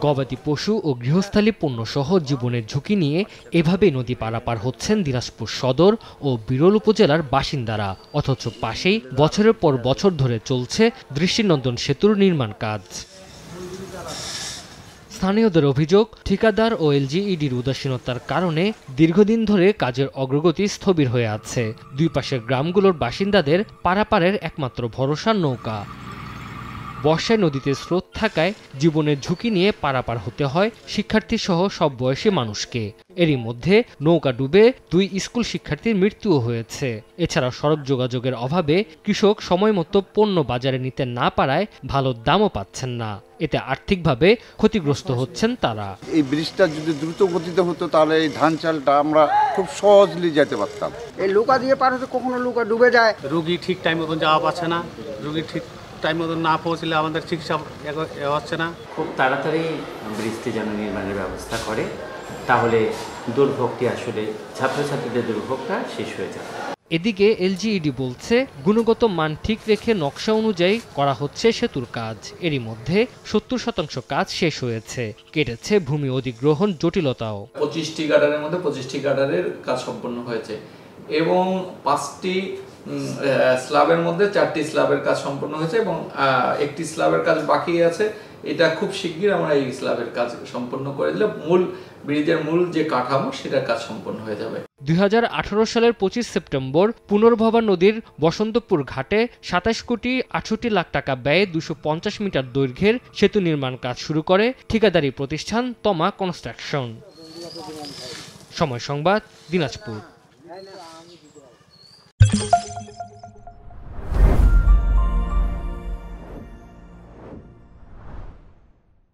গবাদি পশু ও গৃহস্থালী পণ্যসহ জীবনের ঝুঁকি নিয়ে এভাবেই নদী পারাপার হচ্ছেন দিনাজপুর সদর ও বিরল উপজেলার বাসিন্দারা, অথচ পাশেই বছরের পর বছর ধরে চলছে দৃষ্টিনন্দন সেতুর নির্মাণ কাজ। স্থানীয়দের অভিযোগ, ঠিকাদার ও এলজিইডির উদাসীনতার কারণে দীর্ঘদিন ধরে কাজের অগ্রগতি স্থবির হয়ে আছে। দুই পাশের গ্রামগুলোর বাসিন্দাদের পারাপারের একমাত্র ভরসা নৌকা। বর্ষায় নদীতে স্রোত থাকায় জীবনের ঝুঁকি নিয়ে পারাপার হতে হয় শিক্ষার্থী সহ সব বয়সী মানুষকে। এরই মধ্যে নৌকা ডুবে 2 স্কুল শিক্ষার্থীর মৃত্যুও হয়েছে। এছাড়া সড়ক যোগাযোগের অভাবে কৃষক সময়মতো পণ্য বাজারে নিতে না পারায় ভালো দামও পাচ্ছেন না। এতে আর্থিকভাবে ক্ষতিগ্রস্ত হচ্ছেন তারা। এই ব্রিজটা যদি দ্রুত গতিতে হতো তাহলে এই ধান চালটা আমরা খুব সহজলি যেতে পারতাম। এই নৌকা দিয়ে পার হতে কখনো নৌকা ডুবে যায়, রোগী ঠিক টাইম মতন যাওয়া পাচ্ছে না, রোগী ঠিক টাইম মতন না পৌঁছলে আমাদের চিকিৎসা হচ্ছে না। খুব তাড়াতাড়ি ব্রিজটি যেন নির্মাণের ব্যবস্থা করে, তাহলে দুর্ভোগটি আসলে ছাত্রছাত্রীদের দুর্ভোগটা শেষ হয়ে যাবে। এদিকে এলজিইডি বলছে গুণগত মান ঠিক রেখে নকশা অনুযায়ী করা হচ্ছে সেতুর কাজ। এরই মধ্যে 70% কাজ শেষ হয়েছে, কেটেছে ভূমি অধিগ্রহণ জটিলতাও। 25টি গার্ডারের মধ্যে 25টি গার্ডারের কাজ সম্পন্ন হয়েছে এবং 5টি স্ল্যাবের মধ্যে 4টি স্ল্যাবের কাজ সম্পন্ন হয়েছে এবং একটি স্ল্যাবের কাজ বাকি আছে। এটা খুব শিগগির আমরা এই স্ল্যাবের কাজ সম্পন্ন করে দিলে মূল ব্রিজের মূল যে কাঠামো সেটার কাজ সম্পন্ন হয়ে যাবে। 2018 সালের 25 সেপ্টেম্বর পুনর্ভবা নদীর বসন্তপুর ঘাটে 27 কোটি 68 লাখ টাকা ব্যয়ে 250 মিটার দৈর্ঘ্যের সেতু নির্মাণ কাজ শুরু করে ঠিকাদারি প্রতিষ্ঠান তমা কনস্ট্রাকশন। সময় সংবাদ, দিনাজপুর।